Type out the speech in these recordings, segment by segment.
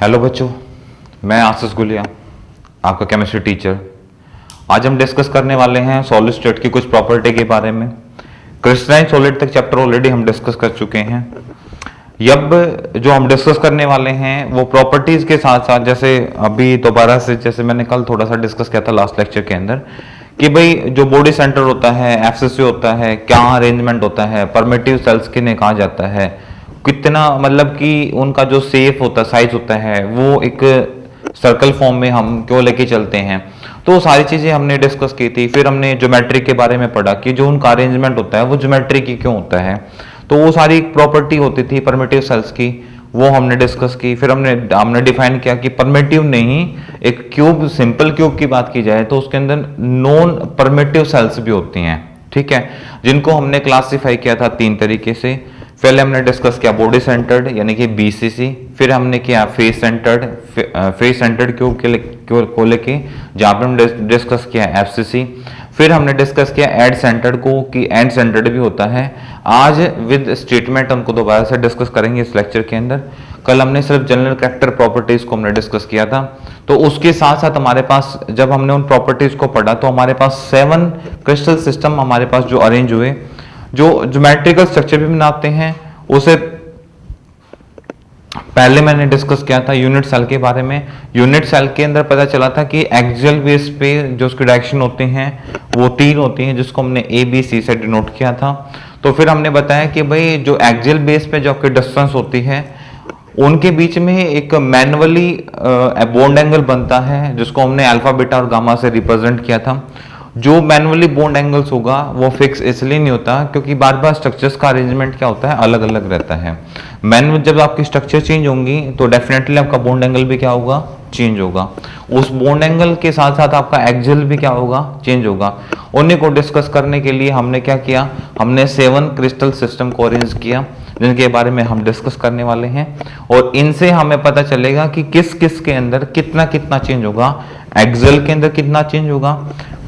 Hello बच्चों, मैं आशीष गुलिया, आपका केमिस्ट्री टीचर। आज हम डिस्कस करने वाले हैं सॉलिड स्टेट की कुछ प्रॉपर्टी के बारे में। क्रिस्टलाइन सॉलिड तक चैप्टर ऑलरेडी हम डिस्कस कर चुके हैं। अब जो हम डिस्कस करने वाले हैं वो प्रॉपर्टीज के साथ साथ, जैसे अभी दोबारा से, जैसे मैंने कल थोड़ा सा डिस्कस किया था लास्ट लेक्चर के अंदर, कि भाई जो बॉडी सेंटर होता है, एफसीसी होता है, क्या अरेंजमेंट होता है, परमिटिव सेल्स किन्हें कहा जाता है, कितना मतलब कि उनका जो शेप होता है, साइज होता है, वो एक सर्कल फॉर्म में हम क्यों लेके चलते हैं, तो सारी चीजें हमने डिस्कस की थी। फिर हमने ज्योमेट्री के बारे में पढ़ा कि जो उनका अरेंजमेंट होता है वो ज्योमेट्री की क्यों होता है, तो वो सारी प्रॉपर्टी होती थी परमिटिव सेल्स की, वो हमने डिस्कस की। फिर हमने डिफाइन किया कि परमिटिव नहीं, एक क्यूब, सिंपल क्यूब की बात की जाए तो उसके अंदर नॉन परमिटिव सेल्स भी होती हैं, ठीक है, जिनको हमने क्लासिफाई किया था 3 तरीके से। पहले हमने डिस्कस किया बॉडी सेंटर्ड यानी कि बीसीसी, फिर हमने किया फेस सेंटर्ड क्यूब को लेके, जहां पर हमने डिस्कस किया एफसीसी। फिर हमने डिस्कस किया एड सेंटर्ड को, कि एंड सेंटर्ड भी होता है। आज विद स्टेटमेंट हमको दोबारा से डिस्कस करेंगे इस लेक्चर के अंदर। कल हमने सिर्फ जनरल कैरेक्टर प्रॉपर्टीज को हमने डिस्कस किया था, तो उसके साथ साथ हमारे पास, जब हमने उन प्रॉपर्टीज को पढ़ा तो हमारे पास 7 क्रिस्टल सिस्टम हमारे पास जो अरेंज हुए, जो ज्योमेट्रिकल स्ट्रक्चर भी बनाते हैं। उसे पहले मैंने डिस्कस किया था यूनिट सेल के बारे में। यूनिट सेल के अंदर पता चला था कि एक्सियल बेस पे जो उसकी डायरेक्शन होती हैं वो 3 होती हैं, जिसको हमने ए बी सी से डिनोट किया था। तो फिर हमने बताया कि भाई जो एक्सियल बेस पे जो आपकी डिस्टेंस होती है, उनके बीच में एक मैनुअली बॉन्ड एंगल बनता है, जिसको हमने अल्फा बीटा और गामा से रिप्रेजेंट किया था। जो मैनुअली बॉन्ड एंगल्स होगा वो फिक्स इसलिए नहीं होता क्योंकि बार बार स्ट्रक्चर्स का अरेंजमेंट क्या होता है, अलग अलग रहता है। मैनुअल जब आपकी स्ट्रक्चर चेंज होंगी तो डेफिनेटली आपका बॉन्ड एंगल भी क्या होगा, चेंज होगा। उस बॉन्ड एंगल के साथ साथ आपका एक्सियल भी क्या होगा, चेंज होगा। उन्हीं को डिस्कस करने के लिए हमने क्या किया, हमने 7 क्रिस्टल सिस्टम को अरेंज किया, जिनके बारे में हम डिस्कस करने वाले हैं। और इनसे हमें पता चलेगा कि किस किस के अंदर कितना कितना चेंज होगा, एक्सियल के अंदर कितना चेंज होगा,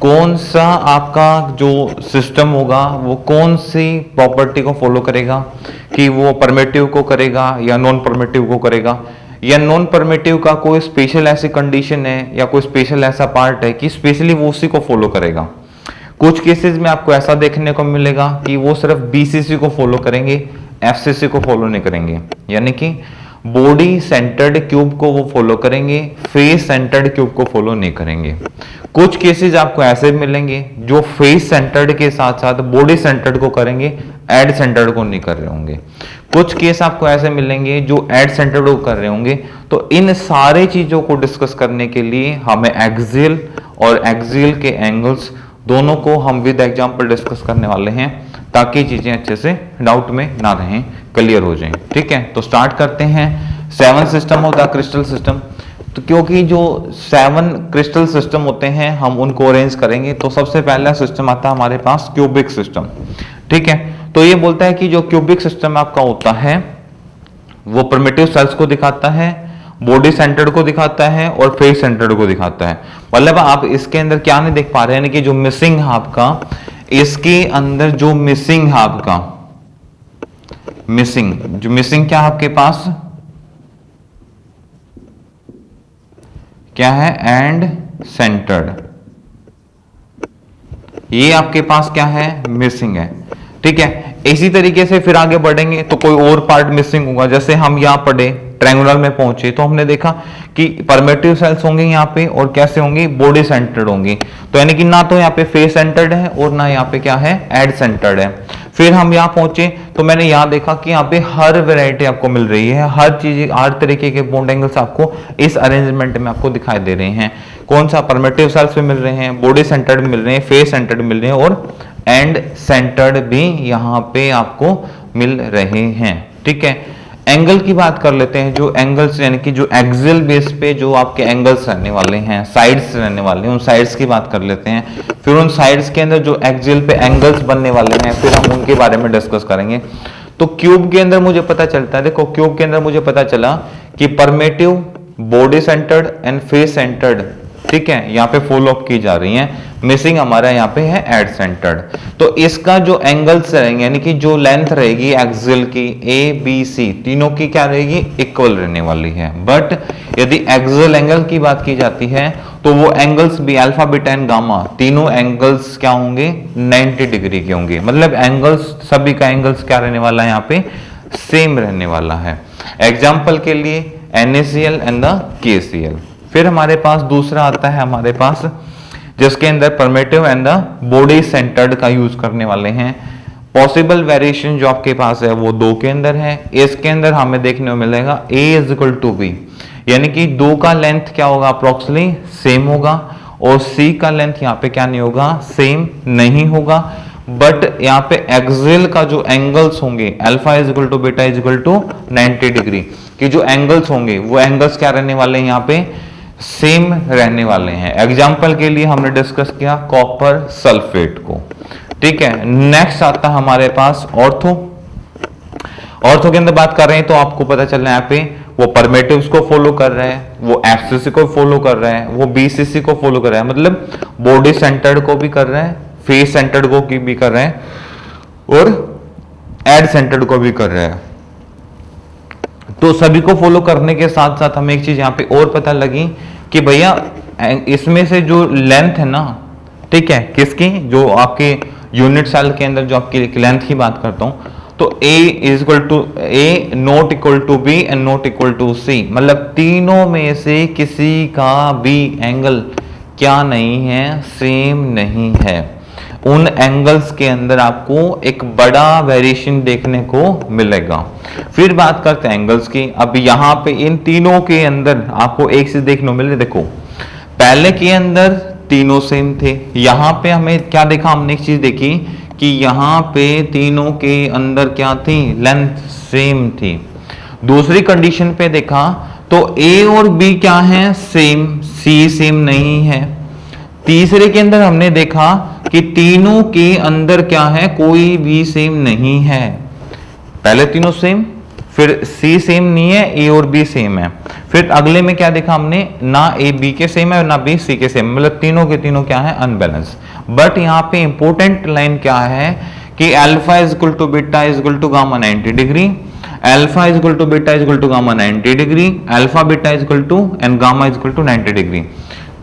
कौन सा आपका जो सिस्टम होगा वो कौन सी प्रॉपर्टी को फॉलो करेगा, कि वो परमिटिव को करेगा या नॉन परमिटिव को करेगा, या नॉन परमिटिव का कोई स्पेशल ऐसी कंडीशन है या कोई स्पेशल ऐसा पार्ट है कि स्पेशली वो उसी को फॉलो करेगा। कुछ केसेस में आपको ऐसा देखने को मिलेगा कि वो सिर्फ बीसीसी को फॉलो करेंगे, एफसीसी को फॉलो नहीं करेंगे, यानी कि बॉडी सेंटर्ड क्यूब को वो फॉलो करेंगे, फेस सेंटर्ड क्यूब को फॉलो नहीं करेंगे। कुछ केसेस आपको ऐसे मिलेंगे जो फेस सेंटर्ड के साथ साथ बॉडी सेंटर्ड को करेंगे, एड सेंटर्ड को नहीं कर रहे होंगे। कुछ केस आपको ऐसे मिलेंगे जो एड सेंटर्ड को कर रहे होंगे। तो इन सारे चीजों को डिस्कस करने के लिए हमें एक्सियल और एक्सियल के एंगल्स दोनों को हम विद एग्जांपल डिस्कस करने वाले हैं, ताकि चीजें अच्छे से डाउट में ना रहें, क्लियर हो जाएं। ठीक है, तो स्टार्ट करते हैं। 7 system of the crystal system. तो क्योंकि जो 7 क्रिस्टल सिस्टम होते हैं हम उनको अरेंज करेंगे, तो सबसे पहला सिस्टम आता है हमारे पास क्यूबिक सिस्टम। ठीक है, तो ये बोलता है कि जो क्यूबिक सिस्टम आपका होता है वो प्रिमिटिव सेल्स को दिखाता है, बॉडी सेंटर्ड को दिखाता है और फेस सेंटर्ड को दिखाता है। मतलब आप इसके अंदर क्या नहीं देख पा रहे हैं, यानी कि जो मिसिंग है आपका, इसके अंदर जो मिसिंग है आपका, मिसिंग क्या है आपके पास, क्या है, एंड सेंटर्ड, ये आपके पास क्या है, मिसिंग है। ठीक है, इसी तरीके से फिर आगे बढ़ेंगे तो कोई और पार्ट मिसिंग होगा। जैसे हम यहां पढ़े ट्रायंगुलर में पहुंचे तो हमने देखा कि परमिटिव सेल्स होंगे यहाँ पे, और कैसे होंगी, बॉडी सेंटर्ड होंगी। तो यानी कि ना तो यहाँ पे फेस सेंटर्ड है और ना यहाँ पे क्या है, एड सेंटर्ड है। फिर हम यहाँ पहुंचे तो मैंने यहाँ देखा कि यहाँ पे हर वैरायटी आपको मिल रही है, हर चीज, हर तरीके के बॉन्ड एंगल्स आपको इस अरेंजमेंट में आपको दिखाई दे रहे हैं। कौन सा, परमिटिव सेल्स भी मिल रहे हैं, बॉडी सेंटर्ड मिल रहे हैं, फेस सेंटर्ड मिल रहे हैं और एंड सेंटर्ड भी यहाँ पे आपको मिल रहे हैं। ठीक है, एंगल की बात कर लेते हैं। जो एंगल्स यानी कि जो एक्सियल बेस पे जो आपके एंगल्स रहने वाले हैं, साइड्स रहने वाले हैं, उन साइड्स की बात कर लेते हैं। फिर उन साइड्स के अंदर जो एक्सियल पे एंगल्स बनने वाले हैं, फिर हम उनके बारे में डिस्कस करेंगे। तो क्यूब के अंदर मुझे पता चलता है, देखो क्यूब के अंदर मुझे पता चला कि primitive, body centred and face centred ठीक है, यहाँ पे फॉलो अप की जा रही है। मिसिंग हमारा यहाँ पे है एड सेंटर्ड। तो इसका जो एंगल्स रहेंगे यानी कि जो लेंथ रहेगी एक्सियल की ए बी सी तीनों की क्या रहेगी, इक्वल रहने वाली है। बट यदि एक्सियल एंगल की बात की जाती है तो वो एंगल्स भी अल्फा बीटा एंड गामा तीनों एंगल्स क्या होंगे, 90 डिग्री के होंगे। मतलब एंगल्स सभी का एंगल्स क्या रहने वाला है यहाँ पे, सेम रहने वाला है। एग्जाम्पल के लिए NaCl एंड द KCl। फिर हमारे पास दूसरा आता है हमारे पास जिसके अंदर परमेटिव एंड द बॉडी सेंटर्ड का यूज करने वाले हैं। पॉसिबल वेरिएशन जो आपके पास है वो 2 के अंदर है। इसके अंदर हमें देखने को मिलेगा A = B, यानी कि 2 का लेंथ क्या होगा, अप्रोक्सीमेटली सेम होगा, और C का लेंथ यहाँ पे क्या नहीं होगा, सेम नहीं होगा। बट यहाँ पे एक्सियल का जो एंगल्स होंगे अल्फा = बीटा = 90 डिग्री के जो एंगल्स होंगे वो एंगल्स क्या रहने वाले हैं, यहाँ पे सेम रहने वाले हैं। एग्जाम्पल के लिए हमने डिस्कस किया कॉपर सल्फेट को, ठीक है। नेक्स्ट आता है हमारे पास ऑर्थो। ऑर्थो के अंदर बात कर रहे हैं तो आपको पता चल रहा है यहाँ पे वो परमेटिव्स को फॉलो कर रहा है, वो FCC को फॉलो कर रहा है, वो BCC को फॉलो कर रहा है। मतलब बॉडी सेंटर्ड को भी कर रहा है, फेस सेंटर्ड को भी कर रहा है, और एड सेंटर्ड को भी कर रहा है। तो सभी को फॉलो करने के साथ साथ हमें एक चीज यहाँ पे और पता लगी कि भैया इसमें से जो लेंथ है ना, ठीक है, किसकी, जो आपके यूनिट सेल के अंदर जो आपकी लेंथ की बात करता हूं, तो A ≠ B एंड ≠ C। मतलब तीनों में से किसी का भी एंगल क्या नहीं है, सेम नहीं है। उन एंगल्स के अंदर आपको एक बड़ा वेरिएशन देखने को मिलेगा। फिर बात करते हैं एंगल्स की। अब यहाँ पे इन तीनों के अंदर आपको एक चीज देखने को मिले, देखो पहले के अंदर तीनों सेम थे, यहाँ पे हमें क्या देखा, हमने एक चीज देखी कि यहाँ पे तीनों के अंदर क्या थी, लेंथ सेम थी। दूसरी कंडीशन पे देखा तो A और B क्या है, सेम, C सेम नहीं है। तीसरे के अंदर हमने देखा कि तीनों के अंदर क्या है, कोई भी सेम नहीं है। पहले तीनों सेम, फिर C सेम नहीं है, A और B सेम है। फिर अगले में क्या देखा हमने, ना A B के सेम है और ना B C के सेम, मतलब तीनों के तीनों क्या है, अनबैलेंस। बट यहाँ पे इंपॉर्टेंट लाइन क्या है कि alpha = beta = gamma 90 degree, alpha = beta = gamma 90 degree, alpha beta and gamma = 90 degree.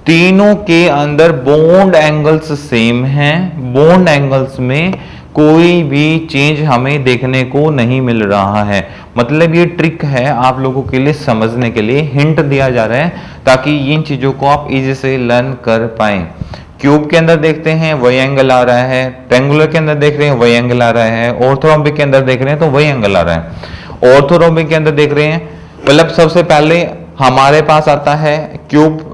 तीनों के अंदर बॉन्ड एंगल्स सेम हैं। बॉन्ड एंगल्स में कोई भी चेंज हमें देखने को नहीं मिल रहा है। मतलब ये ट्रिक है आप लोगों के लिए समझने के लिए, हिंट दिया जा रहा है ताकि इन चीजों को आप इजी से लर्न कर पाएं। क्यूब के अंदर देखते हैं वही एंगल आ रहा है, ट्रायंगुलर के अंदर देख रहे हैं वही एंगल आ रहा है, ऑर्थोरोम्बिक के अंदर देख रहे हैं तो वही एंगल आ रहा है। ऑर्थोरोम्बिक के अंदर देख रहे हैं, मतलब सबसे पहले हमारे पास आता है क्यूब,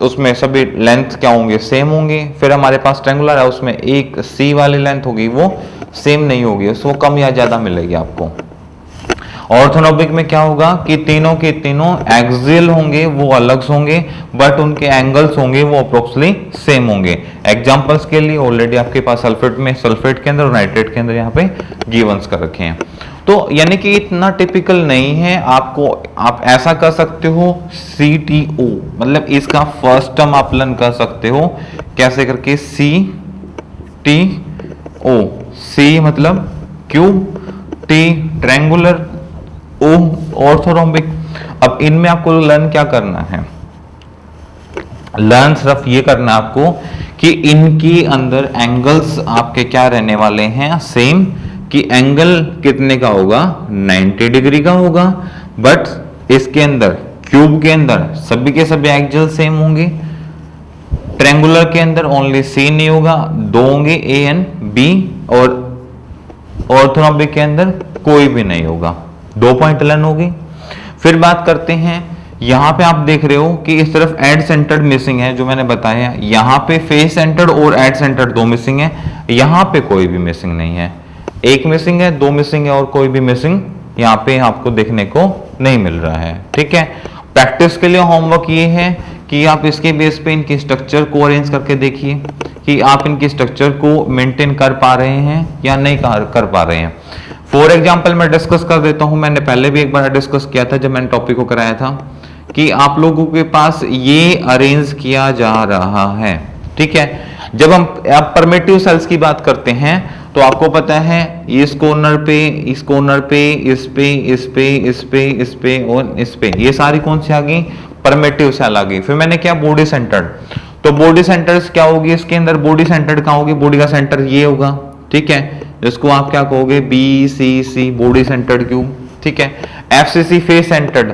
उसमें सभी लेंथ क्या होंगे, सेम होंगे। फिर हमारे पास ट्रायंगुलर है, उसमें एक C वाली लेंथ होगी वो सेम नहीं होगी, उसको कम या ज्यादा मिलेगी आपको। ऑर्थोनोमिक में क्या होगा कि तीनों के तीनों एक्सियल होंगे, वो अलग होंगे, बट उनके एंगल्स होंगे वो अप्रोक्सीमेटली सेम होंगे। एग्जांपल्स के लिए ऑलरेडी आपके पास सल्फेट में, सल्फेट के अंदर और नाइट्रेट के अंदर यहाँ पे गिवंस कर रखे हैं। तो यानी कि इतना टिपिकल नहीं है आपको, आप ऐसा कर सकते हो CTO, मतलब इसका फर्स्ट टर्म आप लर्न कर सकते हो कैसे करके, CTO, C मतलब cube, T triangular, O orthorhombic. अब इनमें आपको लर्न क्या करना है, लर्न सिर्फ ये करना है आपको कि इनके अंदर एंगल्स आपके क्या रहने वाले हैं, सेम, कि एंगल कितने का होगा, 90 डिग्री का होगा। बट इसके अंदर क्यूब के अंदर सभी के सभी एंगल सेम होंगे, ट्रायंगुलर के अंदर ओनली C नहीं होगा, दो होंगे A एंड B, और ऑर्थोरोम्बिक के अंदर कोई भी नहीं होगा। 2 पॉइंट लर्न होगी। फिर बात करते हैं, यहां पे आप देख रहे हो कि इस तरफ एड सेंटर्ड मिसिंग है, जो मैंने बताया, यहां पे फेस सेंटर्ड और एड सेंटर्ड 2 मिसिंग है, यहां पे कोई भी मिसिंग नहीं है। एक मिसिंग है, 2 मिसिंग है, और कोई भी मिसिंग यहाँ पे आपको देखने को नहीं मिल रहा है। ठीक है, प्रैक्टिस के लिए होमवर्क ये है कि आप इसके बेस पे इनकी स्ट्रक्चर को अरेंज करके देखिए कि आप इनकी स्ट्रक्चर को मेंटेन कर पा रहे हैं या नहीं कर पा रहे हैं। फॉर एग्जाम्पल मैं डिस्कस कर देता हूं, मैंने पहले भी एक बार डिस्कस किया था जब मैंने टॉपिक को कराया था कि आप लोगों के पास ये अरेंज किया जा रहा है, ठीक है। जब हम परमिटिव सेल्स की बात करते हैं तो आपको पता है इस कॉर्नर पे, इस कॉर्नर पे, इस पे, इस पे, इस पे, इस पे और इस पे, ये सारी कौन सी आ गई? परमिटिव सेल आ गई। फिर मैंने क्या, बॉडी सेंटर्ड, तो बॉडी सेंटर्स क्या होगी इसके अंदर? बॉडी सेंटर्ड कहाँ होगी? बॉडी का सेंटर ये होगा, ठीक है, जिसको आप क्या कहोगे? BCC, बॉडी सेंटर्ड क्यूब, ठीक है। FCC, फेस सेंटर्ड,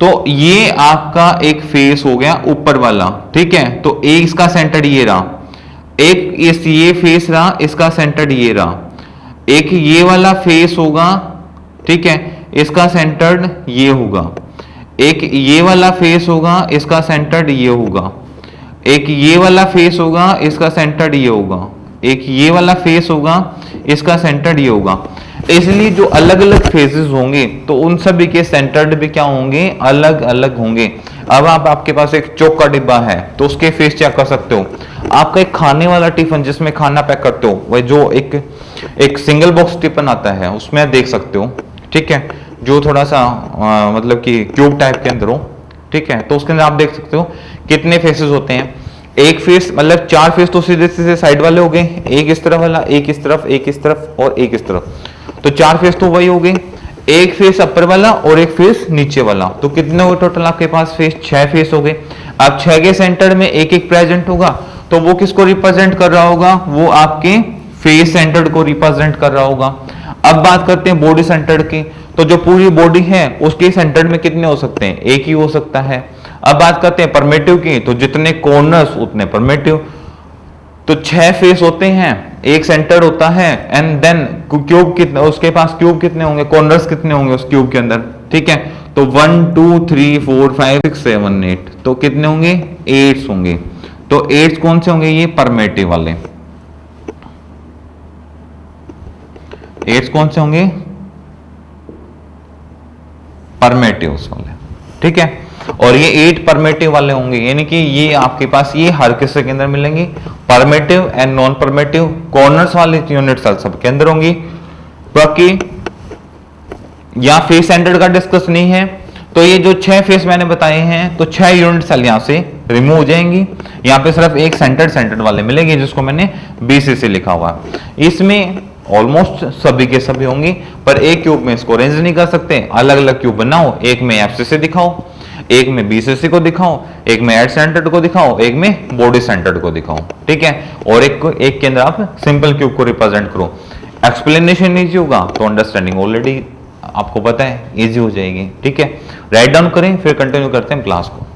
तो ये आपका एक फेस हो गया ऊपर वाला, ठीक है। तो एक इसका सेंटर ये रहा, एक इस ये फेस रहा, इसका सेंटर ये रहा, एक ये वाला फेस होगा, ठीक है, इसका सेंटर्ड ये होगा, एक ये वाला फेस होगा, इसका सेंटर्ड ये होगा, एक ये वाला फेस होगा, इसका सेंटर्ड ये होगा, एक ये वाला फेस होगा, इसका सेंटर्ड ये होगा। इसलिए जो अलग अलग फेजेस होंगे तो उन सभी के सेंटर्ड भी क्या होंगे? अलग अलग होंगे। अब आपके पास एक चौक का डिब्बा है तो उसके फेस चेक कर सकते हो। आपका एक खाने वाला टिफिन जिसमें खाना पैक करते हो, वह जो एक सिंगल बॉक्स टिफिन आता है उसमें देख सकते हो, ठीक है, जो थोड़ा सा मतलब कि क्यूब टाइप के अंदर हो, ठीक है। तो उसके अंदर आप देख सकते हो कितने फेसेस होते हैं। एक फेस मतलब 4 फेस तो सीधे सीधे साइड वाले हो गए, एक इस तरफ वाला, एक इस तरफ, एक इस तरफ और एक इस तरफ, तो 4 फेस तो वही हो गए। एक फेस अपर वाला और एक फेस नीचे वाला, तो कितने हो टोटल आपके पास फेस? 6 फेस हो गए। अब 6 के सेंटर में एक एक प्रेजेंट होगा, तो वो किसको रिप्रेजेंट कर रहा होगा? वो आपके फेस सेंटर्ड को रिप्रेजेंट कर रहा होगा। अब बात करते हैं बॉडी सेंटर्ड की, तो जो पूरी बॉडी है उसके सेंटर्ड में कितने हो सकते हैं? एक ही हो सकता है। अब बात करते हैं परमिटिव की, तो जितने कॉर्नर्स उतने परमिटिव, तो 6 फेस होते हैं, एक सेंटर होता है, एंड देन क्यूब कितने, उसके पास क्यूब कितने होंगे, कॉर्नर्स कितने होंगे उस क्यूब के अंदर, ठीक है। तो 1 2 3 4 5 6 7 8, तो कितने होंगे? 8 होंगे। तो 8 कौन से होंगे? ये परमिटिव वाले। 8 कौन से होंगे? परमिटिव वाले, ठीक है। और ये 8 परमिटिव वाले होंगे, यानी कि ये आपके पास ये हर किसी के अंदर मिलेंगे, primitive and non primitive. Corners वाले यूनिट सेल सब के अंदर होंगी। बाकी या फेस सेंटर्ड का डिस्कस नहीं है, तो ये जो 6 फेस मैंने बताए हैं, तो 6 यूनिट सेल यहां से रिमूव हो जाएंगी। यहां पे सिर्फ एक सेंटर्ड वाले मिलेंगे जिसको मैंने BCC लिखा हुआ है। इसमें ऑलमोस्ट सभी के सभी होंगे, पर एक क्यूब में इसको अरेंज नहीं कर सकते, अलग अलग क्यूब बनाओ, एक में FCC दिखाओ, एक में BCC को दिखाओ, एक में हेड सेंटर्ड को दिखाओ, एक में बॉडी सेंटर्ड को दिखाओ, ठीक है। और एक के अंदर आप सिंपल क्यूब को रिप्रेजेंट करो। एक्सप्लेनेशन इजी होगा तो अंडरस्टैंडिंग ऑलरेडी आपको पता है, इजी हो जाएगी, ठीक है। राइट डाउन करें, फिर कंटिन्यू करते हैं क्लास को।